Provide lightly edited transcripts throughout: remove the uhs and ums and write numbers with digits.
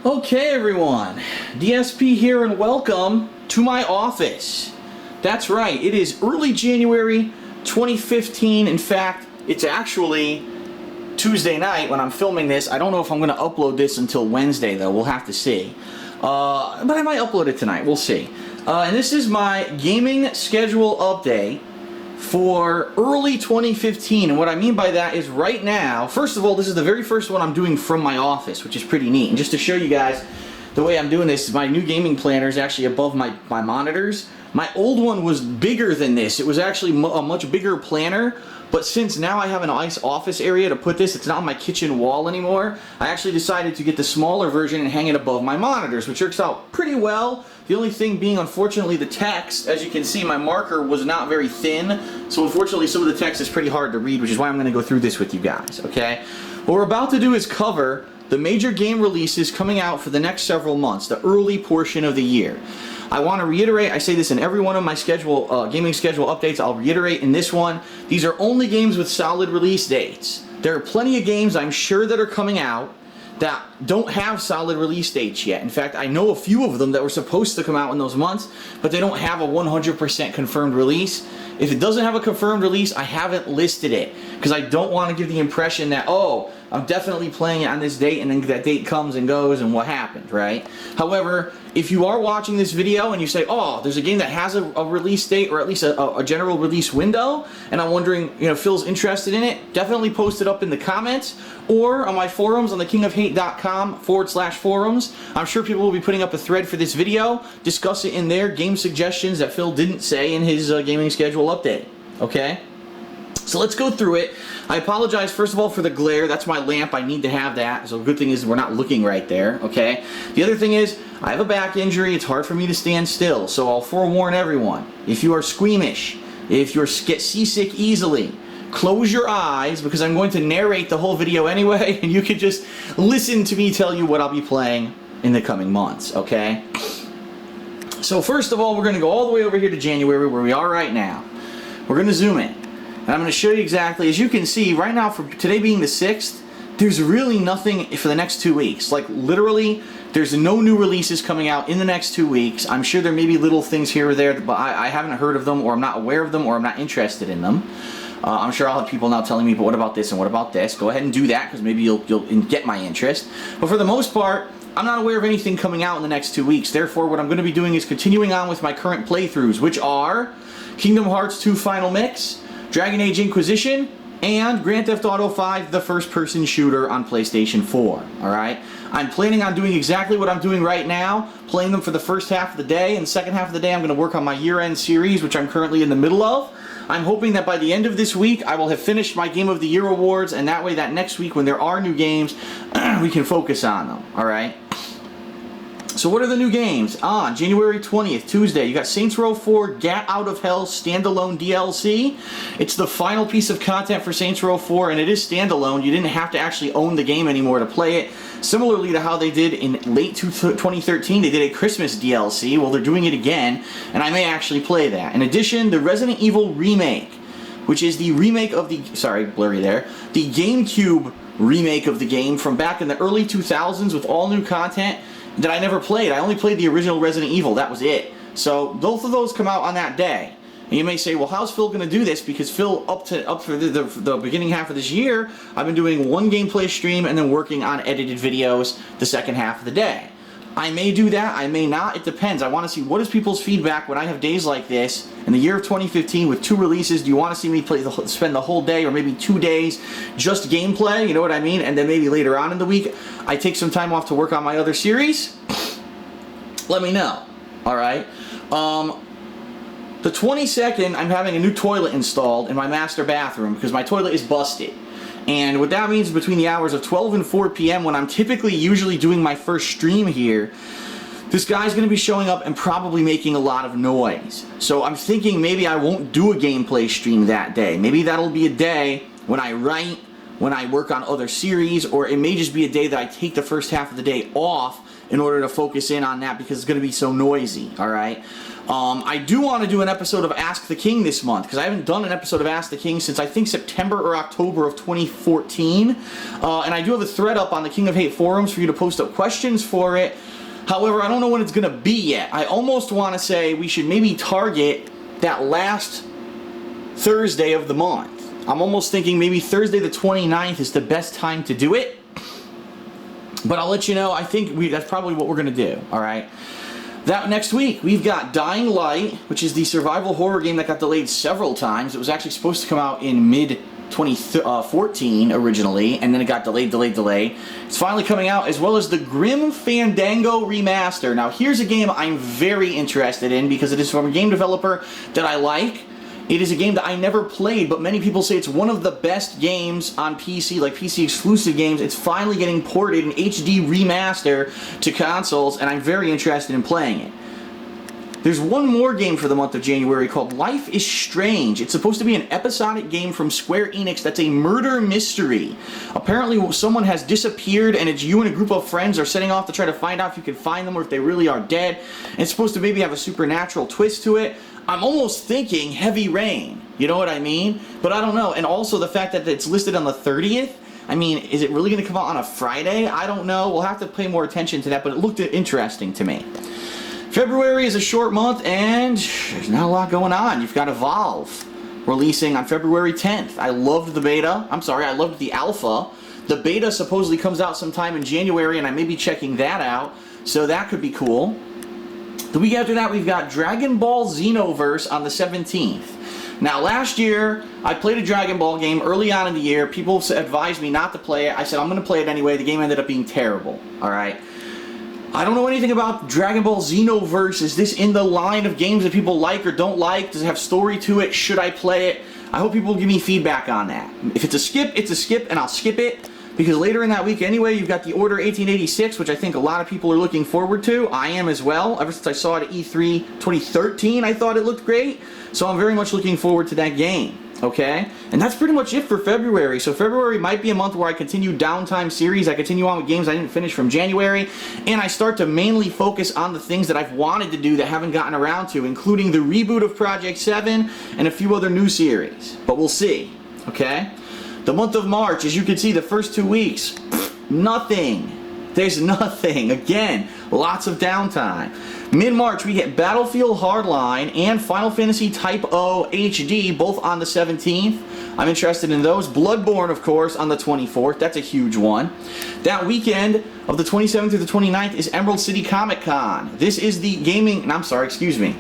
Okay everyone, DSP here and welcome to my office. That's right, it is early January 2015. In fact, it's actually Tuesday night when I'm filming this. I don't know if I'm going to upload this until Wednesday though, we'll have to see. But I might upload it tonight, we'll see. And this is my gaming schedule update for early 2015, and what I mean by that is right now, first of all, this is the very first one I'm doing from my office, which is pretty neat. And just to show you guys the way I'm doing this, my new gaming planner is actually above my monitors. My old one was bigger than this. It was actually a much bigger planner, but since now I have a nice office area to put this, it's not on my kitchen wall anymore, I actually decided to get the smaller version and hang it above my monitors, which works out pretty well. The only thing being, unfortunately, the text, as you can see, my marker was not very thin, so unfortunately some of the text is pretty hard to read, which is why I'm going to go through this with you guys, okay? What we're about to do is cover the major game releases coming out for the next several months, the early portion of the year. I want to reiterate, I say this in every one of my gaming schedule updates, I'll reiterate in this one, these are only games with solid release dates. There are plenty of games I'm sure that are coming out that don't have solid release dates yet. In fact, I know a few of them that were supposed to come out in those months, but they don't have a 100% confirmed release. If it doesn't have a confirmed release, I haven't listed it, because I don't want to give the impression that, oh, I'm definitely playing it on this date, and then that date comes and goes, and what happened, right? However, if you are watching this video and you say, oh, there's a game that has a release date, or at least a general release window, and I'm wondering, you know, Phil's interested in it, definitely post it up in the comments, or on my forums on thekingofhate.com/forums. I'm sure people will be putting up a thread for this video. Discuss it in there, game suggestions that Phil didn't say in his gaming schedule update, okay? So let's go through it. I apologize first of all for the glare. That's my lamp. I need to have that. So the good thing is we're not looking right there, okay? The other thing is I have a back injury. It's hard for me to stand still. So I'll forewarn everyone. If you are squeamish, if you get seasick easily, close your eyes, because I'm going to narrate the whole video anyway, and you can just listen to me tell you what I'll be playing in the coming months, okay? So first of all, we're going to go all the way over here to January, where we are right now. We're going to zoom in. And I'm going to show you exactly, as you can see, right now, for today being the 6th, there's really nothing for the next 2 weeks. Like, literally, there's no new releases coming out in the next 2 weeks. I'm sure there may be little things here or there, but I haven't heard of them, or I'm not aware of them, or I'm not interested in them. I'm sure I'll have people now telling me, but what about this and what about this? Go ahead and do that, because maybe you'll get my interest. But for the most part, I'm not aware of anything coming out in the next 2 weeks. Therefore, what I'm going to be doing is continuing on with my current playthroughs, which are Kingdom Hearts 2 Final Mix, Dragon Age Inquisition, and Grand Theft Auto 5, the first-person shooter on PlayStation 4, alright? I'm planning on doing exactly what I'm doing right now, playing them for the first half of the day, and the second half of the day I'm going to work on my year-end series, which I'm currently in the middle of. I'm hoping that by the end of this week, I will have finished my Game of the Year awards, and that way that next week when there are new games, we can focus on them, alright? So what are the new games? On January 20th, Tuesday, you got Saints Row 4 Gat Out of Hell standalone DLC. It's the final piece of content for Saints Row 4, and it is standalone. You didn't have to actually own the game anymore to play it. Similarly to how they did in late 2013, they did a Christmas DLC. Well, they're doing it again, and I may actually play that. In addition, the Resident Evil Remake, which is the remake of the, sorry, blurry there, the GameCube remake of the game from back in the early 2000s with all new content that I never played. I only played the original Resident Evil. That was it. So both of those come out on that day. And you may say, well, how's Phil going to do this? Because Phil, up for the beginning half of this year, I've been doing one gameplay stream and then working on edited videos the second half of the day. I may do that, I may not, it depends. I want to see what is people's feedback when I have days like this. In the year of 2015 with 2 releases, do you want to see me spend the whole day or maybe 2 days just gameplay, you know what I mean? And then maybe later on in the week, I take some time off to work on my other series? Let me know, alright? The 22nd, I'm having a new toilet installed in my master bathroom because my toilet is busted. And what that means is between the hours of 12 and 4 p.m. when I'm typically usually doing my first stream here, this guy's going to be showing up and probably making a lot of noise. So I'm thinking maybe I won't do a gameplay stream that day. Maybe that'll be a day when I write when I work on other series, or it may just be a day that I take the first half of the day off in order to focus in on that because it's going to be so noisy, all right? I do want to do an episode of Ask the King this month because I haven't done an episode of Ask the King since I think September or October of 2014. And I do have a thread up on the King of Hate forums for you to post up questions for it. However, I don't know when it's going to be yet. I almost want to say we should maybe target that last Thursday of the month. I'm almost thinking maybe Thursday the 29th is the best time to do it. But I'll let you know. I think that's probably what we're going to do, all right? That next week, we've got Dying Light, which is the survival horror game that got delayed several times. It was actually supposed to come out in mid-2014 originally, and then it got delayed. It's finally coming out, as well as the Grim Fandango Remaster. Now, here's a game I'm very interested in because it is from a game developer that I like. It is a game that I never played, but many people say it's one of the best games on PC, like PC exclusive games. It's finally getting ported in HD remaster to consoles, and I'm very interested in playing it. There's one more game for the month of January called Life is Strange. It's supposed to be an episodic game from Square Enix that's a murder mystery. Apparently someone has disappeared and it's you and a group of friends are setting off to try to find out if you can find them or if they really are dead. And it's supposed to maybe have a supernatural twist to it. I'm almost thinking Heavy Rain. You know what I mean? But I don't know. And also the fact that it's listed on the 30th. I mean, is it really going to come out on a Friday? I don't know. We'll have to pay more attention to that, but it looked interesting to me. February is a short month, and there's not a lot going on. You've got Evolve releasing on February 10th. I loved the beta. I loved the alpha. The beta supposedly comes out sometime in January, and I may be checking that out, so that could be cool. The week after that, we've got Dragon Ball Xenoverse on the 17th. Now, last year, I played a Dragon Ball game early on in the year. People advised me not to play it. I said, I'm going to play it anyway. The game ended up being terrible, all right? I don't know anything about Dragon Ball Xenoverse. Is this in the line of games that people like or don't like? Does it have story to it? Should I play it? I hope people will give me feedback on that. If it's a skip, and I'll skip it. Because later in that week anyway, you've got the Order 1886, which I think a lot of people are looking forward to. I am as well. Ever since I saw it at E3 2013, I thought it looked great. So I'm very much looking forward to that game. Okay? And that's pretty much it for February. So February might be a month where I continue Downtime series. I continue on with games I didn't finish from January. And I start to mainly focus on the things that I've wanted to do that haven't gotten around to, including the reboot of Project 7 and a few other new series. But we'll see. Okay? The month of March, as you can see, the first 2 weeks, nothing. There's nothing. Again, lots of downtime. Mid-March, we get Battlefield Hardline and Final Fantasy Type O HD, both on the 17th. I'm interested in those. Bloodborne, of course, on the 24th. That's a huge one. That weekend of the 27th through the 29th is Emerald City Comic Con. This is the gaming... I'm sorry, excuse me.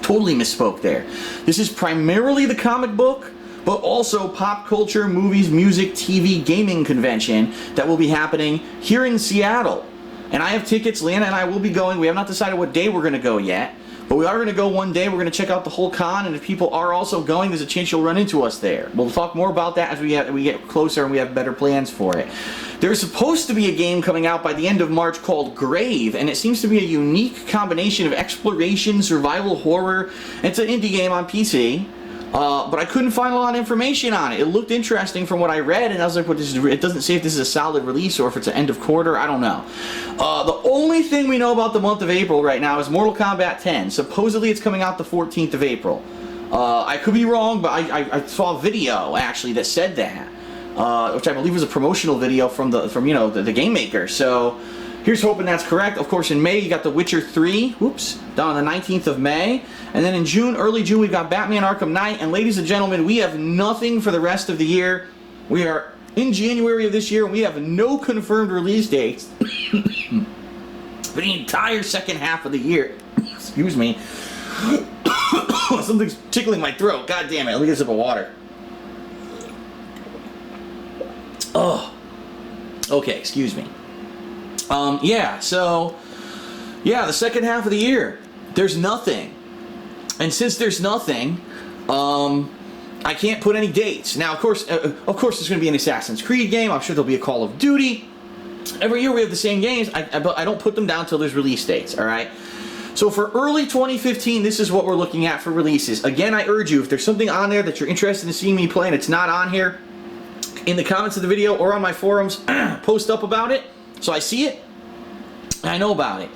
Totally misspoke there. This is primarily the comic book, but also pop culture, movies, music, TV, gaming convention that will be happening here in Seattle. And I have tickets. Lana and I will be going. We have not decided what day we're going to go yet, but we are going to go one day. We're going to check out the whole con, and if people are also going, there's a chance you'll run into us there. We'll talk more about that as we get closer and we have better plans for it. There's supposed to be a game coming out by the end of March called Grave, and it seems to be a unique combination of exploration, survival horror. It's an indie game on PC. But I couldn't find a lot of information on it. It looked interesting from what I read, and I was like, "What? It doesn't say if this is a solid release or if it's an end of quarter. I don't know." The only thing we know about the month of April right now is Mortal Kombat 10. Supposedly, it's coming out the 14th of April. I could be wrong, but I saw a video actually that said that, which I believe was a promotional video from the game maker. So. Here's hoping that's correct. Of course, in May, you got The Witcher 3, down on the 19th of May. And then in June, early June, we've got Batman Arkham Knight. And ladies and gentlemen, we have nothing for the rest of the year. We are in January of this year, and we have no confirmed release dates for the entire second half of the year. Excuse me. Something's tickling my throat. God damn it. Let me get a sip of water. Oh. Okay, excuse me. The second half of the year, there's nothing. And since there's nothing, I can't put any dates. Now, of course, there's going to be an Assassin's Creed game. I'm sure there'll be a Call of Duty. Every year we have the same games. But I don't put them down until there's release dates, all right? So for early 2015, this is what we're looking at for releases. Again, I urge you, if there's something on there that you're interested in seeing me play and it's not on here, in the comments of the video or on my forums post up about it, so I see it and I know about it.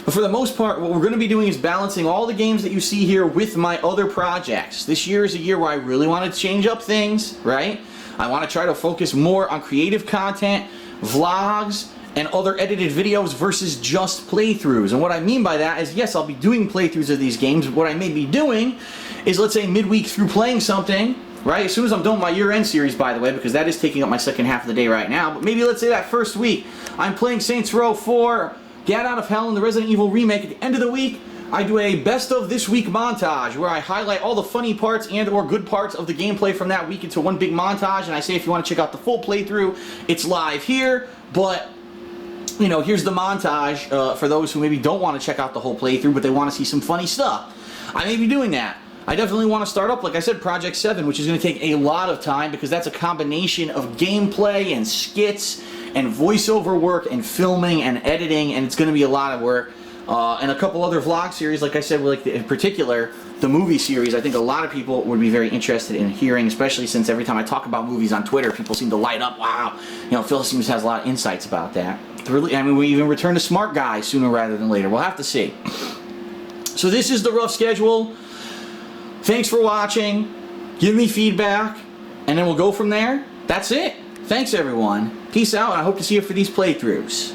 But for the most part, what we're going to be doing is balancing all the games that you see here with my other projects. This year is a year where I really want to change up things, right? I want to try to focus more on creative content, vlogs, and other edited videos versus just playthroughs. And what I mean by that is, yes, I'll be doing playthroughs of these games, but what I may be doing is, let's say, midweek through playing something, right? As soon as I'm done with my year-end series, by the way, because that is taking up my second half of the day right now, but maybe let's say that first week, I'm playing Saints Row 4, Get Out of Hell, and the Resident Evil remake. At the end of the week, I do a best of this week montage where I highlight all the funny parts and or good parts of the gameplay from that week into one big montage, and I say if you want to check out the full playthrough, it's live here, but you know, here's the montage for those who maybe don't want to check out the whole playthrough, but they want to see some funny stuff. I may be doing that. I definitely want to start up, like I said, Project 7, which is going to take a lot of time because that's a combination of gameplay and skits and voiceover work and filming and editing, and it's going to be a lot of work. And a couple other vlog series, like I said, like in particular, the movie series, I think a lot of people would be very interested in hearing, especially since every time I talk about movies on Twitter, people seem to light up. Wow, you know, Phil seems to has a lot of insights about that. Really, I mean, we even return to Smart Guy sooner rather than later. We'll have to see. So this is the rough schedule. Thanks for watching. Give me feedback, and then we'll go from there. That's it. Thanks, everyone. Peace out, and I hope to see you for these playthroughs.